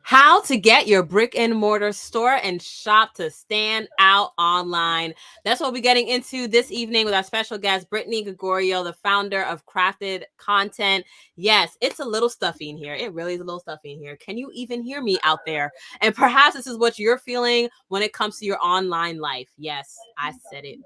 How to get your brick and mortar store and shop to stand out online. That's what we're getting into this evening with our special guest, Brittany Gregorio, the founder of Crafted Content. Yes, it's a little stuffy in here. It really is a little stuffy in here. Can you even hear me out there? And perhaps this is what you're feeling when it comes to your online life. Yes, I said it.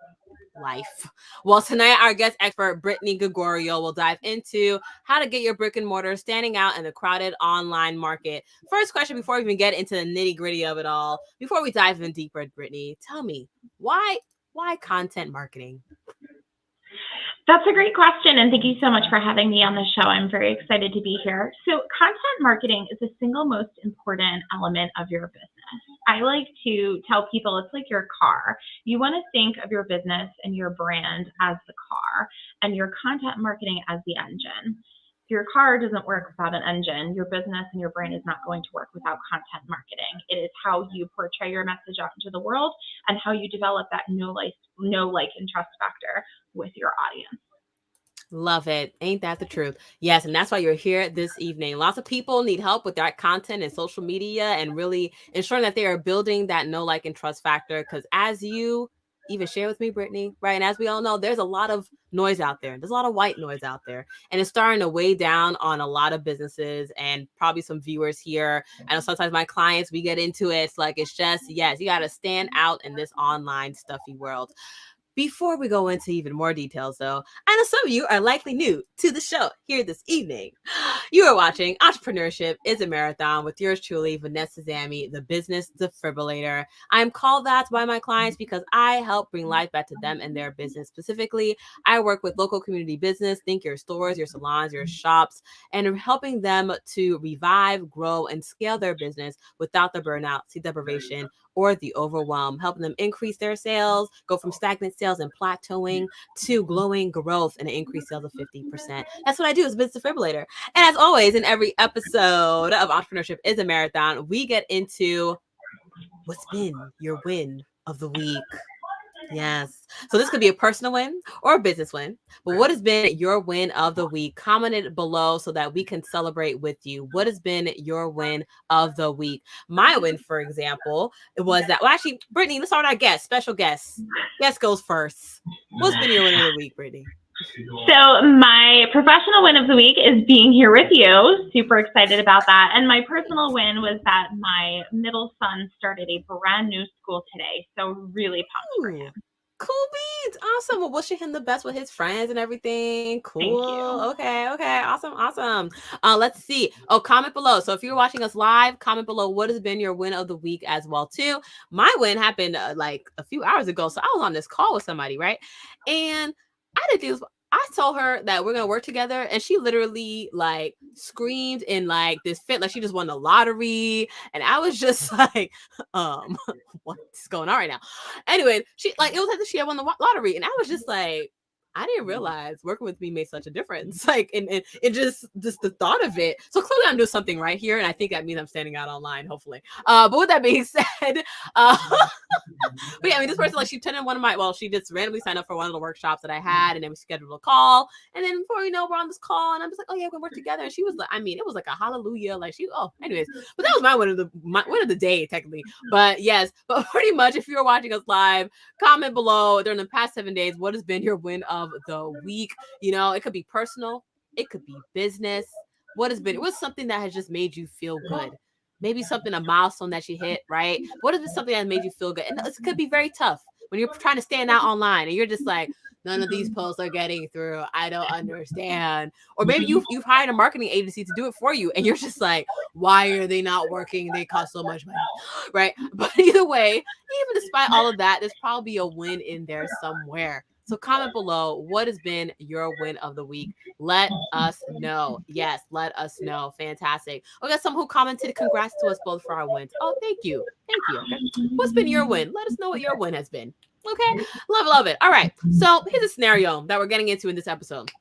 Life. Well, tonight our guest expert Brittany Gregorio will dive into how to get your brick and mortar standing out in the crowded online market. First question before we even get into the nitty-gritty of it all, before we dive in deeper, Brittany, tell me why content marketing? That's a great question, and thank you so much for having me on the show. I'm very excited to be here. So content marketing is the single most important element of your business. I like to tell people it's like your car. You want to think of your business and your brand as the car and your content marketing as the engine. If your car doesn't work without an engine, your business and your brand is not going to work without content marketing. It is how you portray your message out into the world and how you develop that know, like, and trust factor with your audience. Love it. Ain't that the truth? Yes, and that's why you're here this evening. Lots of people need help with that content and social media and really ensuring that they are building that know, like, and trust factor. Because as you even share with me, Brittany, right? And as we all know, there's a lot of noise out there. There's a lot of white noise out there. And it's starting to weigh down on a lot of businesses and probably some viewers here. I know sometimes my clients, we get into it. It's like, it's just, yes, you got to stand out in this online stuffy world. Before we go into even more details, though, I know some of you are likely new to the show here this evening. You are watching Entrepreneurship is a Marathon with yours truly, Vanessa Zammy, the business defibrillator. I'm called that by my clients because I help bring life back to them and their business. Specifically, I work with local community business, think your stores, your salons, your shops, and helping them to revive, grow, and scale their business without the burnout, sleep deprivation, or the overwhelm, helping them increase their sales, go from stagnant sales and plateauing to glowing growth and increased sales of 50%. That's what I do as a business defibrillator. And as always, in every episode of Entrepreneurship is a Marathon, we get into what's been your win of the week. Yes. So this could be a personal win or a business win. But what has been your win of the week? Comment it below so that we can celebrate with you. What has been your win of the week? My win, for example, it was that, well, actually, Brittany, let's start with our guest, special guest. Guest goes first. What's been your win of the week, Brittany? So my professional win of the week is being here with you. Super excited about that. And my personal win was that my middle son started a brand new school today. So really pumped for him. Cool beans. Awesome. Well, wishing him the best with his friends and everything. Cool. Okay. Awesome. Let's see. Oh, comment below. So if you're watching us live, comment below what has been your win of the week as well too. My win happened like a few hours ago. So I was on this call with somebody, right? And I told her that we're gonna work together, and she literally like screamed in like this fit, like she just won the lottery. And I was just like, what's going on right now? Anyway, she like it was like she had won the lottery, and I was just like, I didn't realize working with me made such a difference. Like, and it just the thought of it. So clearly I'm doing something right here. And I think that means I'm standing out online, hopefully. But with that being said, but yeah, I mean, this person, like, she attended she just randomly signed up for one of the workshops that I had. And then we scheduled a call. And then before you know, we're on this call. And I'm just like, oh yeah, we're going to work together. And she was like, I mean, it was like a hallelujah. Like anyways. But that was my win of the day, technically. But yes, but pretty much if you're watching us live, comment below during the past 7 days, what has been your win of the week? You know, it could be personal, it could be business. What's something that has just made you feel good? Maybe a milestone that you hit, right? What has been something that made you feel good? And it could be very tough when you're trying to stand out online and you're just like, none of these posts are getting through. I don't understand. Or maybe you've hired a marketing agency to do it for you and you're just like, why are they not working? They cost so much money, right? But either way, even despite all of that, there's probably a win in there somewhere. So comment below what has been your win of the week. Let us know. Yes, let us know. Fantastic. We got some who commented congrats to us both for our wins. Oh, thank you. Okay. What's been your win? Let us know what your win has been. Okay. Love it. All right. So here's a scenario that we're getting into in this episode.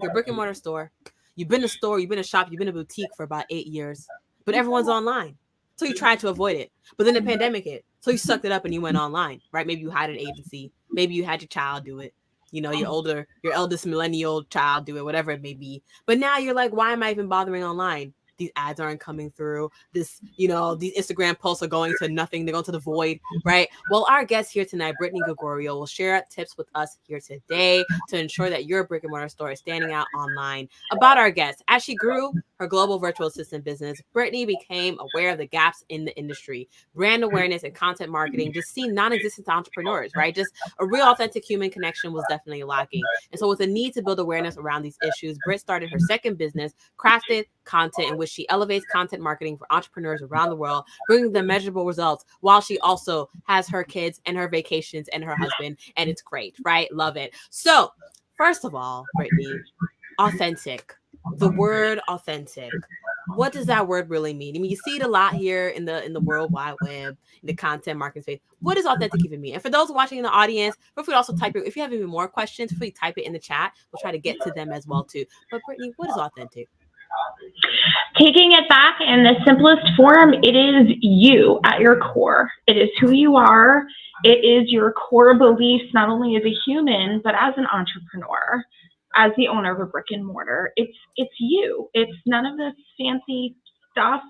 Your brick and mortar store. You've been a store, you've been a shop, you've been a boutique for about 8 years, but everyone's online. So you tried to avoid it, but then the pandemic hit. So you sucked it up and you went online, right? Maybe you hired an agency. Maybe you had your child do it. You know, your eldest millennial child do it, whatever it may be. But now you're like, why am I even bothering online? these ads aren't coming through. This, these Instagram posts are going to nothing. They're going to the void, right? Well, our guest here tonight, Brittany Gregorio, will share tips with us here today to ensure that your brick and mortar store is standing out online. About our guest, as she grew her global virtual assistant business, Brittany became aware of the gaps in the industry, brand awareness and content marketing just seemed non-existent to entrepreneurs, right? Just a real authentic human connection was definitely lacking. And so with the need to build awareness around these issues, Britt started her second business, Crafted Content, in which she elevates content marketing for entrepreneurs around the world, bringing them measurable results while she also has her kids and her vacations and her husband. And it's great, right? Love it. So first of all, Brittany, authentic. The word authentic. What does that word really mean? I mean, you see it a lot here in the World Wide Web, in the content marketing space. What does authentic even mean? And for those watching in the audience, feel free to also type it. If you have even more questions, feel free to type it in the chat. We'll try to get to them as well too. But Brittany, what is authentic? Taking it back in the simplest form, it is you at your core. It is who you are. It is your core beliefs, not only as a human, but as an entrepreneur, as the owner of a brick and mortar. It's you. It's none of this fancy stuff,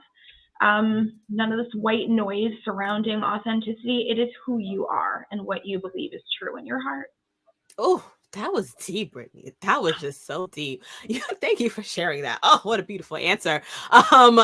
none of this white noise surrounding authenticity. It is who you are and what you believe is true in your heart. Oh, that was deep, Brittany. That was just so deep. Thank you for sharing that. Oh, what a beautiful answer. And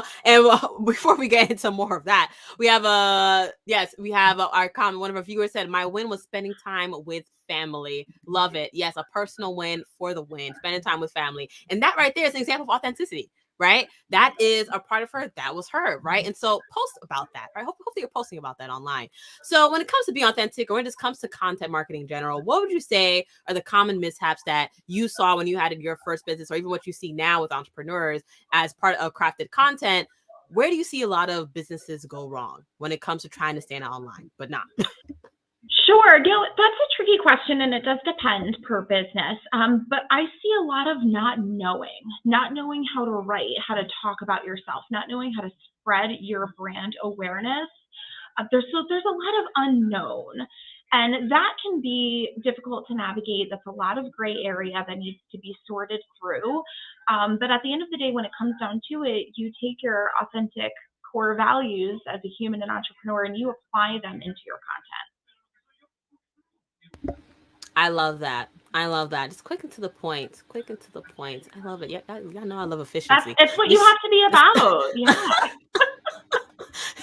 before we get into more of that, we have our comment. One of our viewers said, "My win was spending time with family." Love it. Yes, a personal win for the win, spending time with family, and that right there is an example of authenticity. Right? That is a part of her. That was her, right? And so post about that, right? Hopefully you're posting about that online. So when it comes to being authentic, or when it just comes to content marketing in general, what would you say are the common mishaps that you saw when you had in your first business, or even what you see now with entrepreneurs as part of crafted content? Where do you see a lot of businesses go wrong when it comes to trying to stand out online, but not? Sure. That's a tricky question, and it does depend per business. But I see a lot of not knowing how to write, how to talk about yourself, not knowing how to spread your brand awareness. There's a lot of unknown, and that can be difficult to navigate. That's a lot of gray area that needs to be sorted through. But at the end of the day, when it comes down to it, you take your authentic core values as a human and entrepreneur, and you apply them into your content. I love that. Just quick and to the point. I love it. Yeah, y'all know I love efficiency. It's what you have to be about. Yeah.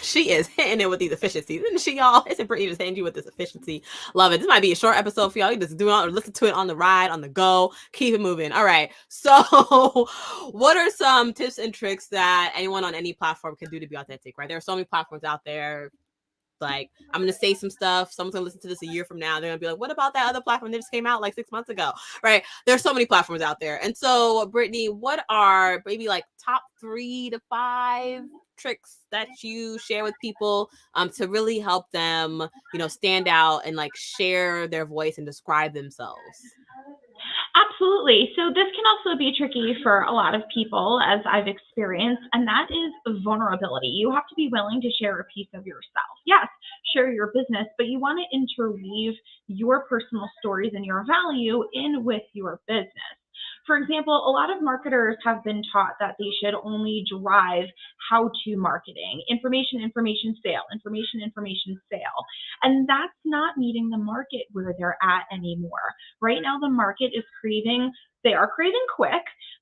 She is hitting it with these efficiencies, isn't she, y'all? Isn't Brittany just hitting you with this efficiency? Love it. This might be a short episode for y'all. You just do it or listen to it on the ride, on the go. Keep it moving. All right. So, what are some tips and tricks that anyone on any platform can do to be authentic? Right? There are so many platforms out there. Like, I'm going to say some stuff. Someone's going to listen to this a year from now. They're going to be like, what about that other platform that just came out like 6 months ago? Right? There's so many platforms out there. And so, Brittany, what are maybe like top 3 to 5 tricks that you share with people to really help them, stand out and like share their voice and describe themselves? Absolutely. So this can also be tricky for a lot of people, as I've experienced, and that is vulnerability. You have to be willing to share a piece of yourself. Yes, share your business, but you want to interweave your personal stories and your value in with your business. For example, a lot of marketers have been taught that they should only drive how-to marketing, information, sale, information, sale. And that's not meeting the market where they're at anymore. Right now, the market is craving quick.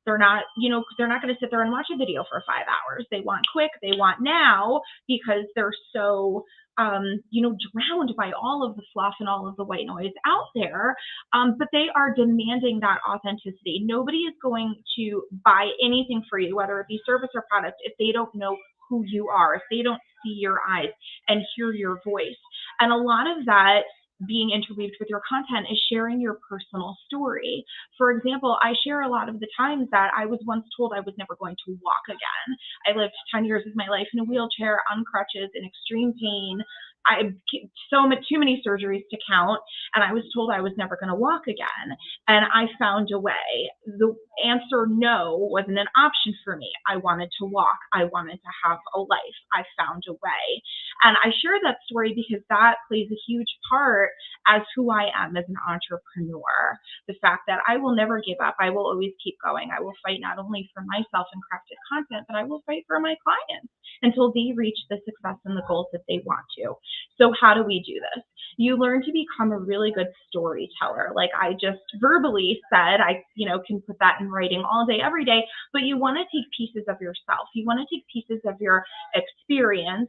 They're not going to sit there and watch a video for 5 hours. They want quick, they want now, because they're so drowned by all of the fluff and all of the white noise out there. But they are demanding that authenticity. Nobody is going to buy anything for you, whether it be service or product, if they don't know who you are, if they don't see your eyes and hear your voice. And a lot of that being interweaved with your content is sharing your personal story. For example, I share a lot of the times that I was once told I was never going to walk again. I lived 10 years of my life in a wheelchair, on crutches, in extreme pain, too many surgeries to count, and I was told I was never going to walk again. And I found a way. The answer no wasn't an option for me. I wanted to walk. I wanted to have a life. I found a way. And I share that story because that plays a huge part as who I am as an entrepreneur. The fact that I will never give up. I will always keep going. I will fight not only for myself and crafted content, but I will fight for my clients until they reach the success and the goals that they want to. So how do we do this? You learn to become a really good storyteller. Like I just verbally said, I can put that in writing all day, every day, but you want to take pieces of yourself. You want to take pieces of your experience,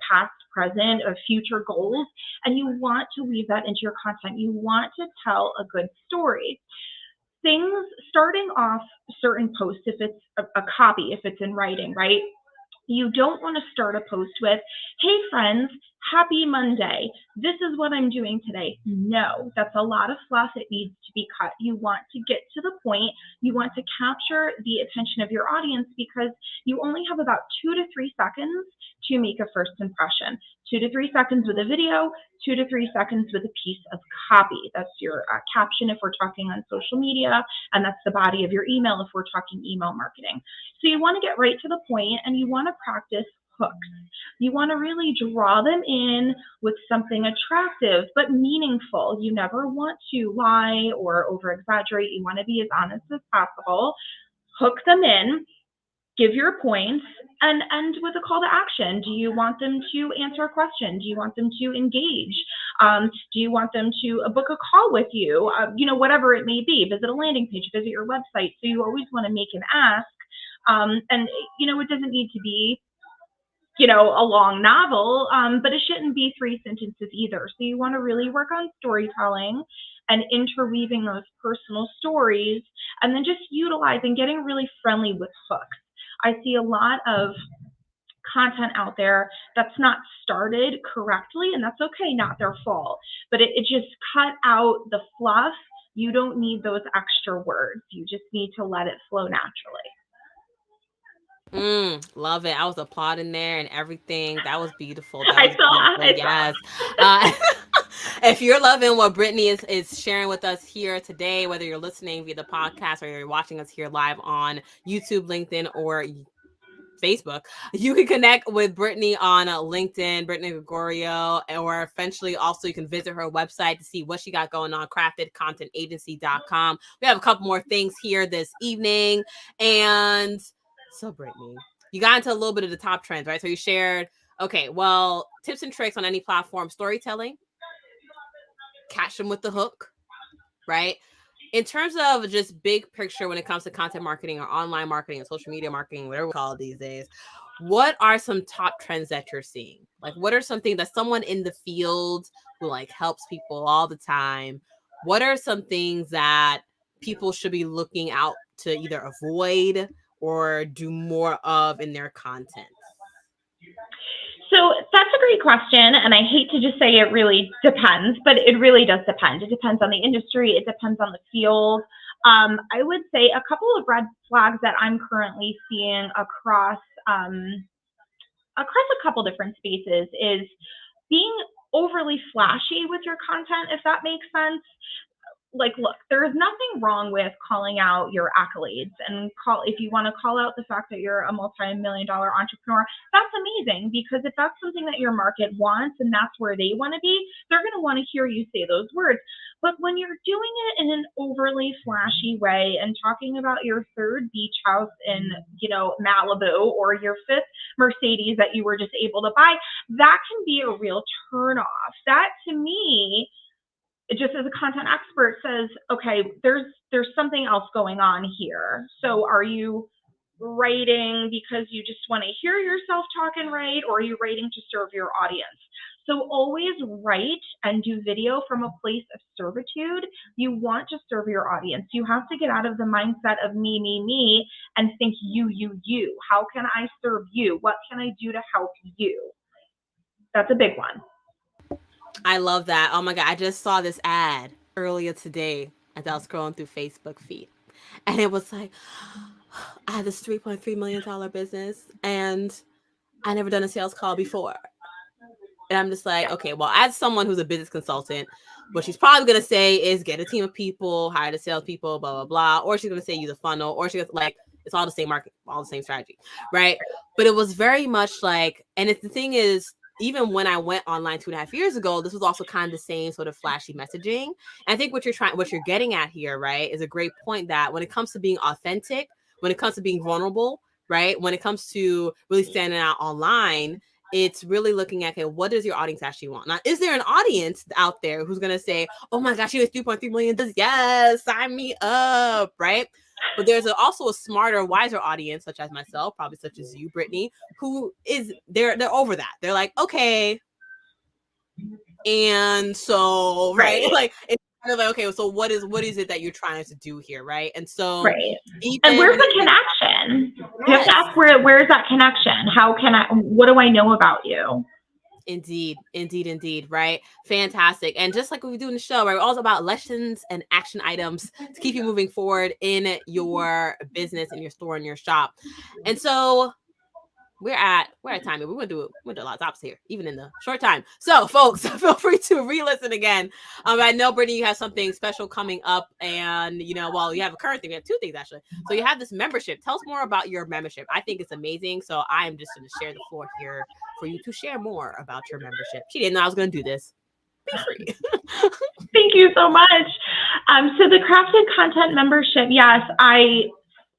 past, present, or future goals, and you want to weave that into your content. You want to tell a good story. Things starting off certain posts, if it's a copy, if it's in writing, right? You don't want to start a post with, hey friends, happy Monday. This is what I'm doing today. No, that's a lot of fluff. It needs to be cut. You want to get to the point. You want to capture the attention of your audience because you only have about 2 to 3 seconds to make a first impression. 2 to 3 seconds with a video, 2 to 3 seconds with a piece of copy. That's your caption if we're talking on social media, and that's the body of your email if we're talking email marketing. So you want to get right to the point, and you want to practice hooks. You want to really draw them in with something attractive but meaningful. You never want to lie or over exaggerate. You want to be as honest as possible. Hook them in, give your points, and end with a call to action. Do you want them to answer a question? Do you want them to engage? Do you want them to book a call with you? Whatever it may be. Visit a landing page, visit your website. So you always want to make an ask. And it doesn't need to be a long novel, but it shouldn't be 3 sentences either. So you want to really work on storytelling and interweaving those personal stories, and then just utilizing, getting really friendly with hooks. I see a lot of content out there that's not started correctly, and that's okay, not their fault, but it just cut out the fluff. You don't need those extra words. You just need to let it flow naturally. Love it. I was applauding there and everything. That was beautiful. That was beautiful. Yes. If you're loving what Brittany is sharing with us here today, whether you're listening via the podcast or you're watching us here live on YouTube, LinkedIn, or Facebook, you can connect with Brittany on LinkedIn, Brittany Gregorio, or eventually also you can visit her website to see what she got going on, craftedcontentagency.com. We have a couple more things here this evening. And so Brittany, you got into a little bit of the top trends, right? So you shared, tips and tricks on any platform, storytelling, catch them with the hook, right? In terms of just big picture when it comes to content marketing or online marketing and social media marketing, whatever we call it these days, what are some top trends that you're seeing? Like, what are some things that someone in the field who helps people all the time, what are some things that people should be looking out to either avoid or do more of in their content? So that's a great question, and I hate to just say it really depends, but it really does depend. It depends on the industry. It depends on the field. I would say a couple of red flags that I'm currently seeing across a couple different spaces is being overly flashy with your content, if that makes sense. Look, there is nothing wrong with calling out your accolades and if you want to call out the fact that you're a multi-million-dollar entrepreneur, that's amazing, because if that's something that your market wants and that's where they want to be, they're going to want to hear you say those words. But when you're doing it in an overly flashy way and talking about your 3rd beach house in, Malibu, or your 5th Mercedes that you were just able to buy, that can be a real turnoff. That, to me, just as a content expert, says, okay, there's something else going on here. So are you writing because you just want to hear yourself talk and write, or are you writing to serve your audience? So always write and do video from a place of servitude. You want to serve your audience. You have to get out of the mindset of me, and think you. How can I serve you? What can I do to help you? That's a big one. I love that. Oh my God. I just saw this ad earlier today as I was scrolling through Facebook feed. And it was like, I had this $3.3 million business and I never done a sales call before. And I'm just like, okay, well, as someone who's a business consultant, what she's probably going to say is get a team of people, hire the salespeople, blah, blah, blah. Or she's going to say use a funnel, or she's like, it's all the same market, all the same strategy, right? But it was very much like, and the thing is, even when I went online 2.5 years ago, this was also kind of the same sort of flashy messaging. And I think what you're getting at here, right, is a great point that when it comes to being authentic, when it comes to being vulnerable, right, when it comes to really standing out online, it's really looking at, okay, what does your audience actually want? Now, is there an audience out there who's going to say, oh my gosh, she has 3.3 million, yes, sign me up, right? But there's also a smarter, wiser audience, such as myself, probably such as you, Brittany, who is, they're over that. They're like, okay. And so, right? Like, it's kind of like, okay, so what is it that you're trying to do here, right? And so, and where's the connection? You have to ask, where's that connection? What do I know about you? Indeed, right? Fantastic. And just like we do in the show, right, we're all about lessons and action items to keep you moving forward in your business, in your store, in your shop. And so we're at time. We're gonna do a lot of topics here, even in the short time. So, folks, feel free to re-listen again. I know, Brittany, you have something special coming up, and you have a current thing. We have two things actually. So you have this membership. Tell us more about your membership. I think it's amazing. So I am just going to share the floor here for you to share more about your membership. She didn't know I was going to do this. Be free. Thank you so much. So the crafted content membership, yes, I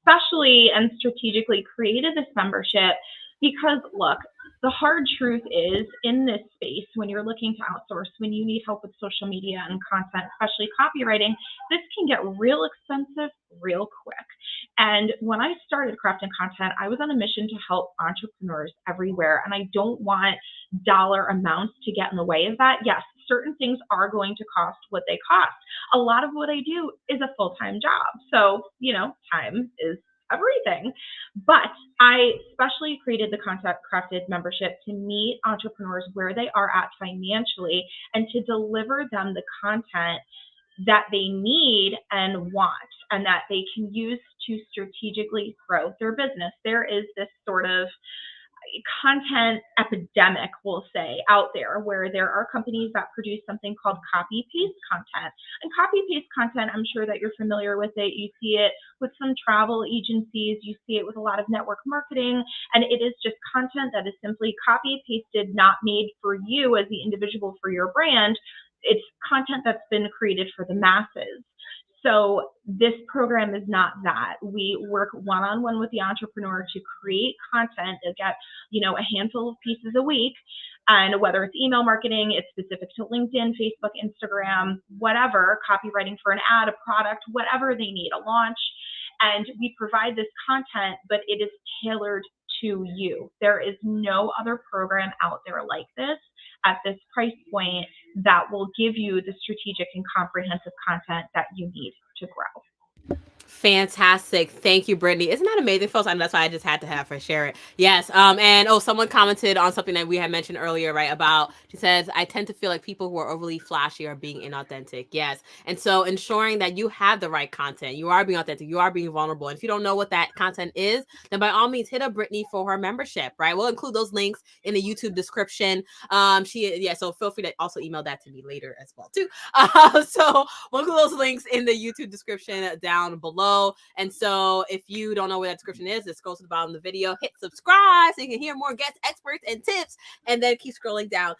specially and strategically created this membership because, look, the hard truth is, in this space, when you're looking to outsource, when you need help with social media and content, especially copywriting, this can get real expensive real quick. And when I started crafting content, I was on a mission to help entrepreneurs everywhere. And I don't want dollar amounts to get in the way of that. Yes, certain things are going to cost what they cost. A lot of what I do is a full-time job. So, time is everything. But I specially created the Content Crafted membership to meet entrepreneurs where they are at financially and to deliver them the content that they need and want and that they can use to strategically grow their business. There is this sort of content epidemic, we'll say, out there where there are companies that produce something called copy-paste content. And copy-paste content, I'm sure that you're familiar with it. You see it with some travel agencies. You see it with a lot of network marketing. And it is just content that is simply copy-pasted, not made for you as the individual for your brand. It's content that's been created for the masses. So this program is not that. We work one-on-one with the entrepreneur to create content that get, a handful of pieces a week. And whether it's email marketing, it's specific to LinkedIn, Facebook, Instagram, whatever, copywriting for an ad, a product, whatever they need, a launch. And we provide this content, but it is tailored to you. There is no other program out there like this at this price point that will give you the strategic and comprehensive content that you need to grow. Fantastic. Thank you, Brittany. Isn't that amazing, folks? I mean, that's why I just had to have her share it. Yes. And someone commented on something that we had mentioned earlier, right? About, she says, I tend to feel like people who are overly flashy are being inauthentic. Yes. And so ensuring that you have the right content, you are being authentic, you are being vulnerable. And if you don't know what that content is, then by all means, hit up Brittany for her membership, right? We'll include those links in the YouTube description. So feel free to also email that to me later as well, too. So we'll include those links in the YouTube description down below. And so if you don't know where that description is, just go to the bottom of the video, hit subscribe so you can hear more guest experts and tips, and then keep scrolling down,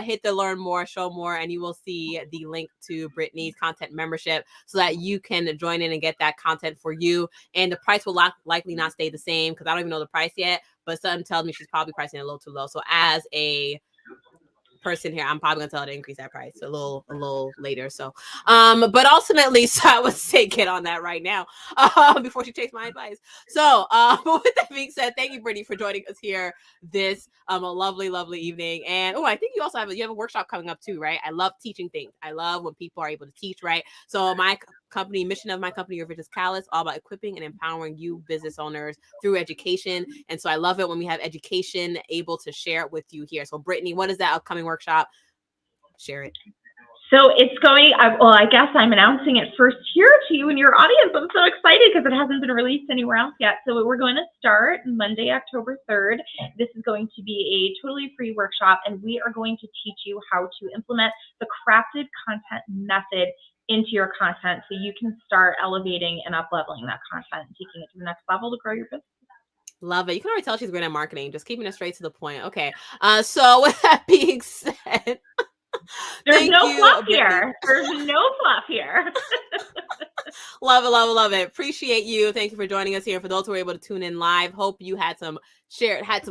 hit the learn more, show more, and you will see the link to Brittany's content membership so that you can join in and get that content for you. And the price will likely not stay the same because I don't even know the price yet, but something tells me she's probably pricing it a little too low. So as a person here, I'm probably gonna tell her to increase that price a little later. So but ultimately, so I would say get on that right now before she takes my advice. So but with that being said, thank you, Brittany, for joining us here this a lovely evening. And I think you also have a workshop coming up too, right? I love teaching things. I love when people are able to teach, right? So my mission of my company, Your Vision Callus, all about equipping and empowering you business owners through education. And so I love it when we have education able to share it with you here. So Brittany, what is that upcoming workshop? Share it. So it's going, well, I guess I'm announcing it first here to you and your audience. I'm so excited because it hasn't been released anywhere else yet. So we're going to start Monday, October 3rd. This is going to be a totally free workshop, and we are going to teach you how to implement the crafted content method into your content so you can start elevating and up-leveling that content and taking it to the next level to grow your business. Love it. You can already tell she's great at marketing, just keeping it straight to the point. Okay. So with that being said, there's no fluff here. There's no fluff here. Love it, love it, love it. Appreciate you. Thank you for joining us here. For those who were able to tune in live, hope you had some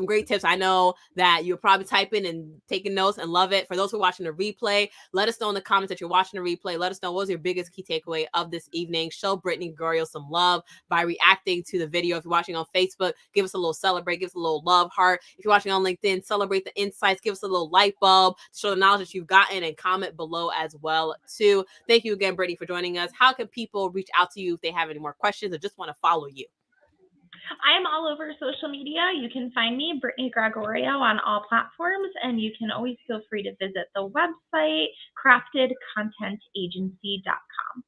great tips. I know that you're probably typing and taking notes and love it. For those who are watching the replay, let us know in the comments that you're watching the replay. Let us know what was your biggest key takeaway of this evening. Show Brittany Gregorio some love by reacting to the video. If you're watching on Facebook, give us a little celebrate, give us a little love heart. If you're watching on LinkedIn, celebrate the insights, give us a little light bulb to show the knowledge that you've gotten, and comment below as well too. Thank you again, Brittany, for joining us. How can people reach out to you if they have any more questions or just want to follow you? I am all over social media. You can find me, Brittany Gregorio, on all platforms, and you can always feel free to visit the website, craftedcontentagency.com.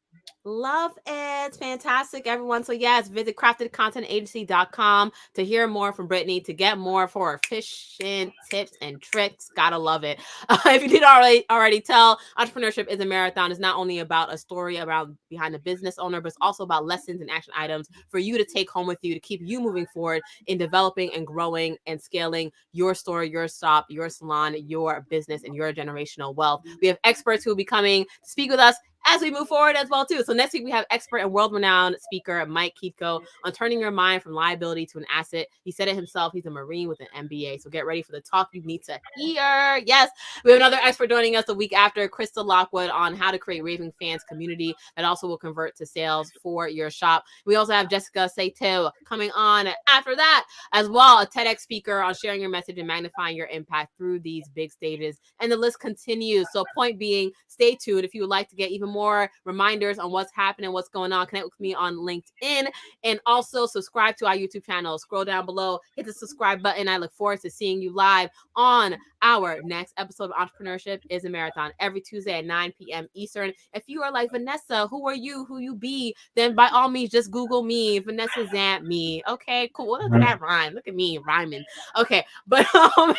Love it. Fantastic, everyone. So yes, visit craftedcontentagency.com to hear more from Brittany, to get more for efficient tips and tricks. Gotta love it. If you didn't already tell, entrepreneurship is a marathon. It's not only about a story about behind the business owner, but it's also about lessons and action items for you to take home with you to keep you moving forward in developing and growing and scaling your store, your shop, your salon, your business, and your generational wealth. We have experts who will be coming to speak with us as we move forward as well too. So next week we have expert and world-renowned speaker Mike Keitko on turning your mind from liability to an asset. He said it himself. He's a Marine with an MBA. So get ready for the talk you need to hear. Yes, we have another expert joining us the week after, Crystal Lockwood, on how to create raving fans community that also will convert to sales for your shop. We also have Jessica Sato coming on after that as well, a TEDx speaker on sharing your message and magnifying your impact through these big stages. And the list continues. So point being, stay tuned. If you would like to get even more reminders on what's happening, what's going on, connect with me on LinkedIn, and also subscribe to our YouTube channel. Scroll down below, hit the subscribe button. I look forward to seeing you live on our next episode of Entrepreneurship is a Marathon every Tuesday at 9 p.m. Eastern. If you are like, Vanessa, who are you, who you be, then by all means, just Google me, Vanessa Zant me. Okay, cool. Look at that rhyme. Look at me rhyming. Okay, but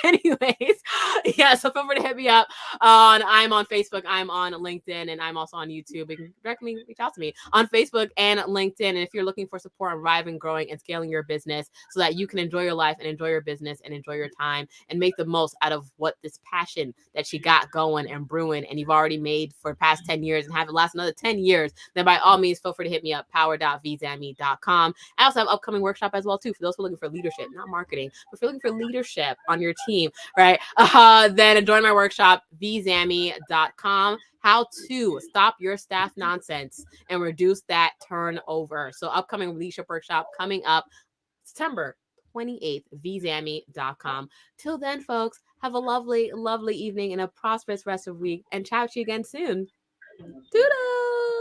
anyways, yeah, so feel free to hit me up I'm on Facebook, I'm on LinkedIn, and I'm also on YouTube. You can directly reach out to me on Facebook and LinkedIn. And if you're looking for support on thriving, growing, and scaling your business so that you can enjoy your life and enjoy your business and enjoy your time and make the most out of what this passion that you got going and brewing and you've already made for the past 10 years and have it last another 10 years, then by all means, feel free to hit me up, power.vzame.com. I also have an upcoming workshop as well, too, for those who are looking for leadership, not marketing, but if you're looking for leadership on your team, right? Then join my workshop, vzame.com. How to stop your staff nonsense and reduce that turnover. So upcoming leadership workshop coming up September 28th, vzame.com. Till then, folks, have a lovely, lovely evening and a prosperous rest of the week, and chat to you again soon. Toodles!